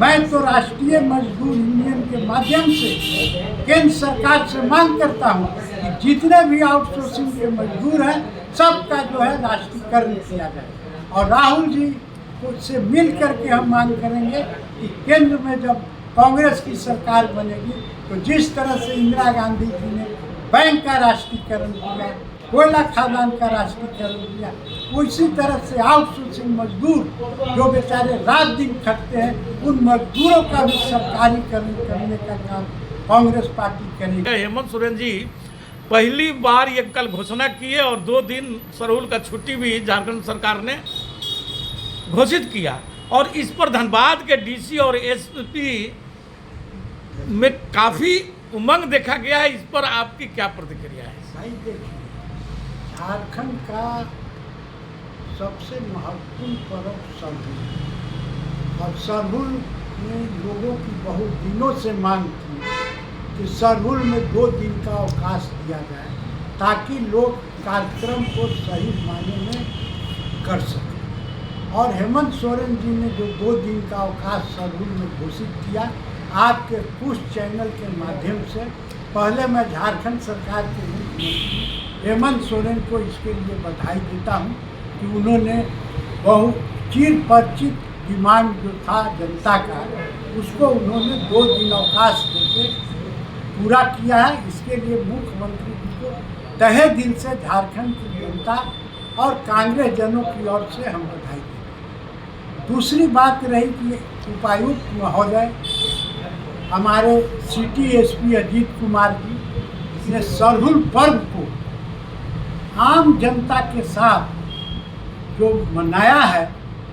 मैं तो राष्ट्रीय मजदूर यूनियन के माध्यम से केंद्र सरकार से मांग करता हूँ कि जितने भी आउटसोर्सिंग के मजदूर हैं सबका जो है राष्ट्रीयकरण किया जाए। और राहुल जी को से मिल करके हम मांग करेंगे कि केंद्र में जब कांग्रेस की सरकार बनेगी तो जिस तरह से इंदिरा गांधी जी ने बैंक का राष्ट्रीयकरण किया, कोयला खदान का राष्ट्रीयकरण किया, उसी तरह से आउटसोर्सिंग मजदूर जो बेचारे रात दिन खटते हैं उन मजदूरों का भी सरकारीकरण करने का काम कांग्रेस पार्टी करेगी। हेमंत सोरेन जी पहली बार ये कल घोषणा किए और 2 दिन सरहुल का छुट्टी भी झारखंड सरकार ने घोषित किया और इस पर धनबाद के डीसी और एसपी में काफ़ी उमंग देखा गया है। इस पर आपकी क्या प्रतिक्रिया है? भाई देखिए, झारखंड का सबसे महत्वपूर्ण पर्व सरहुल और सरहुल में लोगों की बहुत दिनों से मांग थी कि सरहुल में 2 दिन का अवकाश दिया जाए ताकि लोग कार्यक्रम को सही मायने में कर सकें। और हेमंत सोरेन जी ने जो 2 दिन का अवकाश सरहुल में घोषित किया, आपके कुछ चैनल के माध्यम से पहले मैं झारखंड सरकार के मुख्यमंत्री हेमंत सोरेन को इसके लिए बधाई देता हूं कि उन्होंने बहुत चिर परिचित डिमांड जो था जनता का उसको उन्होंने 2 दिन अवकाश देके पूरा किया है। इसके लिए मुख्यमंत्री जी को तहे दिल से झारखंड की जनता और कांग्रेस जनों की ओर से हम बधाई देते हैं। दूसरी बात रही कि उपायुक्त महोदय हमारे सिटी एसपी अजीत कुमार जी ने सरहुल पर्व को आम जनता के साथ जो मनाया है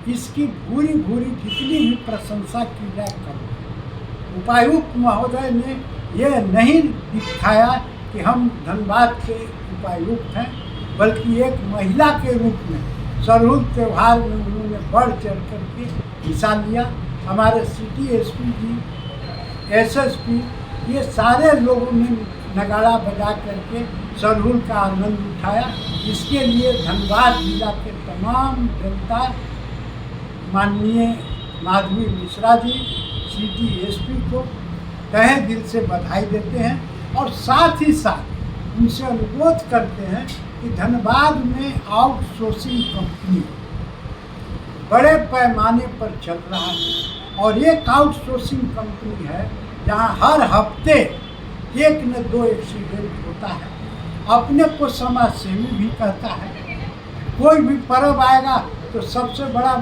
इसकी भूरी भूरी जितनी भी प्रशंसा की जाए करो। उपायुक्त महोदय ने यह नहीं दिखाया कि हम धनबाद के उपायुक्त हैं, बल्कि एक महिला के रूप में सरहुल त्यौहार में उन्होंने बढ़ चढ़ कर के हिस्सा लिया। हमारे सिटी एसपी जी, एसएसपी, ये सारे लोगों ने नगाड़ा बजा करके सरहुल का आनंद उठाया। इसके लिए धनबाद जिला के तमाम जनता माननीय माधवी मिश्रा जी, सिटी एसपी को तहे दिल से बधाई देते हैं और साथ ही साथ उनसे अनुरोध करते हैं कि धनबाद में आउटसोर्सिंग कंपनी बड़े पैमाने पर चल रहा है और एक आउटसोर्सिंग कंपनी है जहां हर हफ्ते 1 न 2 एक्सीडेंट होता है। अपने को समाज सेवी भी कहता है। कोई भी पर्व आएगा तो सबसे बड़ा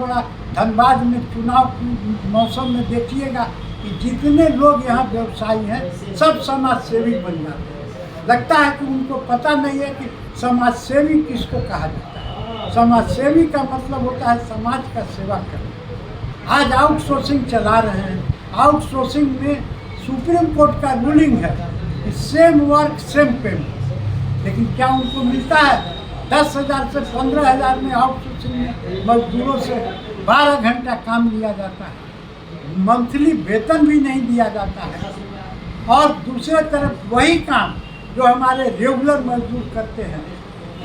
धनबाद में चुनाव की मौसम में देखिएगा कि जितने लोग यहाँ व्यवसायी हैं सब समाज सेवी बन जाते हैं। लगता है कि उनको पता नहीं है कि समाज सेवी किसको कहा जाता है। समाज सेवी का मतलब होता है समाज का सेवा करना। आज आउटसोर्सिंग चला रहे हैं। आउटसोर्सिंग में सुप्रीम कोर्ट का रूलिंग है कि सेम वर्क सेम पेमेंट, लेकिन क्या उनको मिलता है? 10,000 से 15,000 में आउटसोर्सिंग में मजदूरों से 12 घंटा काम लिया जाता है, मंथली वेतन भी नहीं दिया जाता है। और दूसरे तरफ वही काम जो हमारे रेगुलर मजदूर करते हैं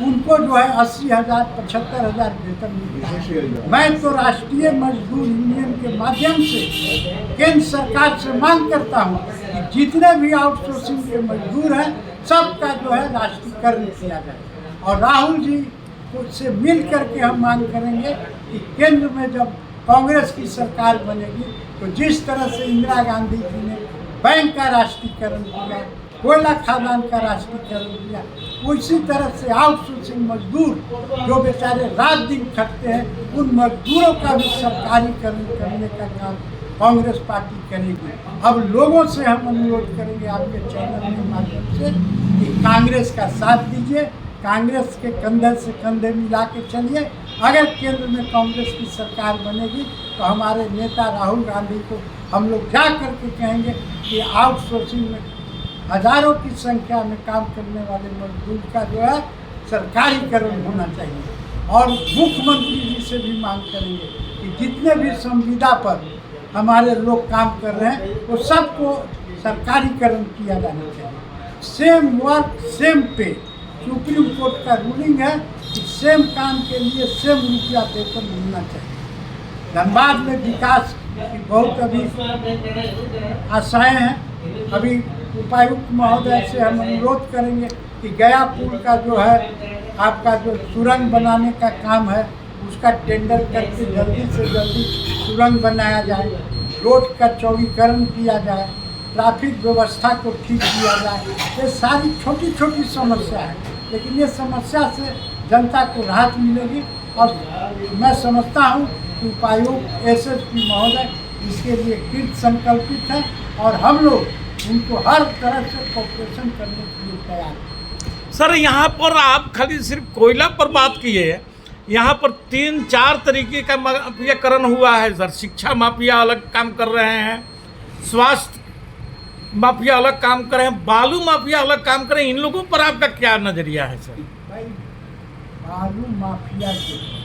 उनको जो है 80,000 75,000 वेतन मिलता है। मैं तो राष्ट्रीय मजदूर यूनियन के माध्यम से केंद्र सरकार से मांग करता हूं कि जितने भी आउटसोर्सिंग के मजदूर हैं सबका जो है राष्ट्रीयकरण किया जाए। और राहुल जी को से मिल करके हम मांग करेंगे कि केंद्र में जब कांग्रेस की सरकार बनेगी तो जिस तरह से इंदिरा गांधी जी ने बैंक का राष्ट्रीयकरण किया, कोयला खदान का राष्ट्रीयकरण किया, उसी तरह से आउटसोर्सिंग मजदूर जो बेचारे रात दिन खटते हैं उन मजदूरों का भी सरकारीकरण करने का काम कांग्रेस पार्टी करेगी। अब लोगों से हम अनुरोध करेंगे आपके चैनल के माध्यम से कि कांग्रेस का साथ दीजिए, कांग्रेस के कंधे से कंधे मिला के चलिए। अगर केंद्र में कांग्रेस की सरकार बनेगी तो हमारे नेता राहुल गांधी को हम लोग जा करके कहेंगे कि आउटसोर्सिंग में हजारों की संख्या में काम करने वाले मजदूर का जो है सरकारीकरण होना चाहिए। और मुख्यमंत्री जी से भी मांग करेंगे कि जितने भी संविदा पर हमारे लोग काम कर रहे हैं वो सबको सरकारीकरण किया जाना चाहिए। सेम वर्क सेम पे, सुप्रीम कोर्ट का रूलिंग है कि सेम काम के लिए सेम रुपया वेतन मिलना चाहिए। धनबाद में विकास की बहुत अभी आशाएं हैं। अभी उपायुक्त महोदय से हम अनुरोध करेंगे कि गया पुल का जो है आपका जो सुरंग बनाने का काम है उसका टेंडर करके जल्दी से जल्दी सुरंग बनाया जाए, रोड का चौड़ीकरण किया जाए, ट्रैफिक व्यवस्था को ठीक किया जाए। ये सारी छोटी छोटी समस्या है, लेकिन ये समस्या से जनता को राहत मिलेगी। और मैं समझता हूँ कि उपायुक्त एसएसपी महोदय इसके लिए कृत संकल्पित है और हम लोग उनको हर तरह से कोऑपरेशन करने के लिए तैयार हैं। सर, यहाँ पर आप खाली सिर्फ कोयला पर बात किए, यहाँ पर 3-4 तरीके का माफियाकरण हुआ है सर। शिक्षा माफिया अलग काम कर रहे हैं, स्वास्थ्य माफिया अलग काम कर रहे हैं, बालू माफिया अलग काम कर रहे हैं। इन लोगों पर आपका क्या नजरिया है सर? भाई बालू माफिया के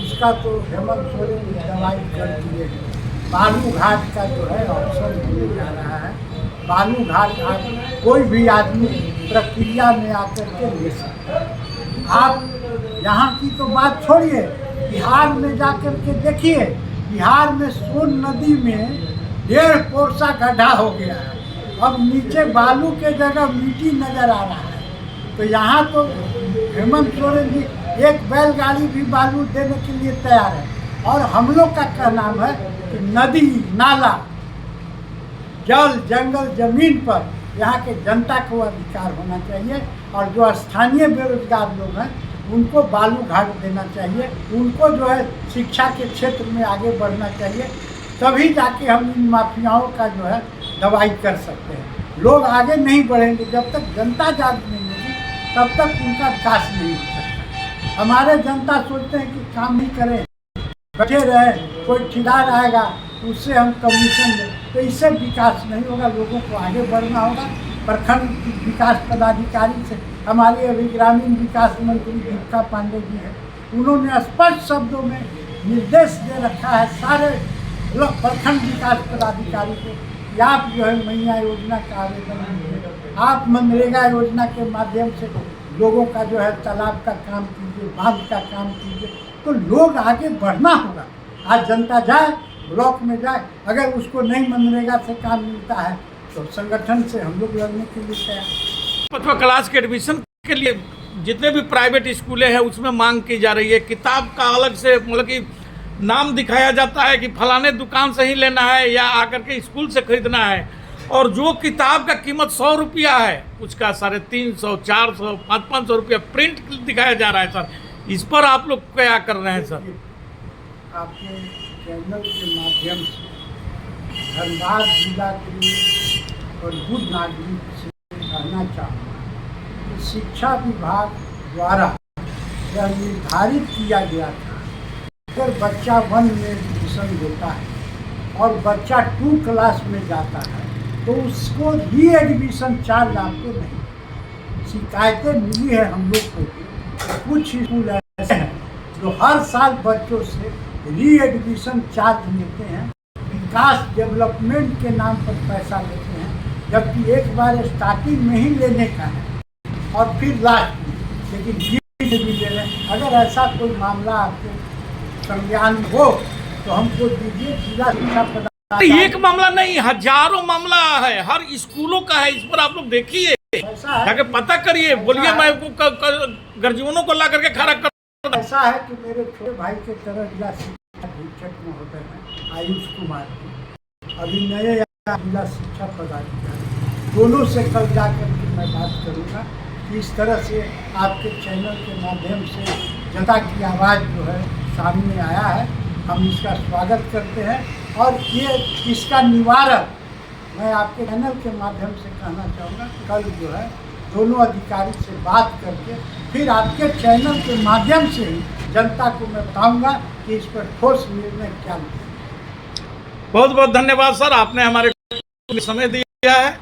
उसका तो हेमंत सोरेन ने दवाई कर दिए हैं। बालू घाट का जो है ऑप्शन होने जा रहा है। बालू घाट आज कोई भी आदमी प्रक्रिया में आकर के ले सकता है। आप यहाँ की तो बात छोड़िए, बिहार में जाकर के देखिए, बिहार में सोन नदी में 1.5 कोसा गड्ढा हो गया है। अब नीचे बालू के जगह मिट्टी नजर आ रहा है। तो यहाँ तो हेमंत सोरेन जी एक बैलगाड़ी भी बालू देने के लिए तैयार है। और हम लोग का क्या नाम है कि नदी नाला जल जंगल जमीन पर यहाँ के जनता को अधिकार होना चाहिए। और जो स्थानीय बेरोजगार लोग हैं उनको बालू घाट देना चाहिए, उनको जो है शिक्षा के क्षेत्र में आगे बढ़ना चाहिए। तभी जाके हम इन माफियाओं का जो है दवाई कर सकते हैं। लोग आगे नहीं बढ़ेंगे जब तक जनता जाग नहीं होगी, तब तक उनका विकास नहीं हो सकता। हमारे जनता सोचते हैं कि काम नहीं करें, बैठे रहे, कोई ठेकेदार आएगा उससे हम कमीशन दें, तो इससे विकास नहीं होगा। लोगों को आगे बढ़ना होगा। प्रखंड विकास पदाधिकारी से हमारे अभी ग्रामीण विकास मंत्री दीपिका पांडे जी हैं, उन्होंने स्पष्ट शब्दों में निर्देश दे रखा है सारे प्रखंड विकास पदाधिकारी को कि आप जो है मैया योजना का आवेदन कीजिए, आप मनरेगा योजना के माध्यम से लोगों का जो है तालाब का काम कीजिए, बांध का काम कीजिए, तो लोग आगे बढ़ना होगा। आज जनता जाए, ब्लॉक में जाए, अगर उसको नहीं मनरेगा से काम मिलता है तो संगठन से हम लोग लड़ने के लिए तैयार। 5वीं क्लास के एडमिशन के लिए जितने भी प्राइवेट स्कूलें हैं उसमें मांग की जा रही है। किताब का अलग से मतलब कि नाम दिखाया जाता है कि फलाने दुकान से ही लेना है या आकर के स्कूल से खरीदना है। और जो किताब का कीमत 100 रुपया है उसका 350, 400, 500 रुपया प्रिंट दिखाया जा रहा है सर। इस पर आप लोग क्या कर रहे हैं सर? आपके चैनल के माध्यम से धनबाद जिला के और बुद्ध नागरिक से कहना चाहूँगा कि शिक्षा विभाग द्वारा यह निर्धारित किया गया था, अगर बच्चा 1 में एडमिशन लेता है और बच्चा 2 क्लास में जाता है तो उसको री एडमिशन 4 लाख को नहीं। शिकायतें मिली है हम लोग को भी। कुछ स्कूल ऐसे हैं जो हर साल बच्चों से री एडमिशन चार्ज लेते हैं, विकास डेवलपमेंट के नाम पर पैसा लेते हैं, जबकि एक बार स्टार्टिंग में ही लेने का है और फिर लास्ट में, लेकिन भी ले रहे हैं। अगर ऐसा कोई मामला आपके संज्ञान में हो तो हमको दीजिए। जिला शिक्षा पदाधिकारी एक मामला नहीं, हजारों मामला है, हर स्कूलों का है। इस पर आप लोग देखिए, जाके पता करिए, बोलिए मैं गर्जीवनों को ला करके खड़ा कर। ऐसा है कि मेरे छोटे भाई के तरह जिला शिक्षा अधीक्षक महोदय हैं आयुष कुमार जी, अभी नए जिला शिक्षा पदाधिकारी, दोनों से कल जाकर के मैं बात करूँगा कि इस तरह से आपके चैनल के माध्यम से जनता की आवाज़ जो है सामने आया है। हम इसका स्वागत करते हैं और ये इसका निवारण मैं आपके चैनल के माध्यम से कहना चाहूँगा। कल जो है दोनों अधिकारी से बात करके फिर आपके चैनल के माध्यम से ही जनता को मैं बताऊँगा कि इस पर ठोस निर्णय क्या लें। बहुत बहुत धन्यवाद सर, आपने हमारे समय दिया है।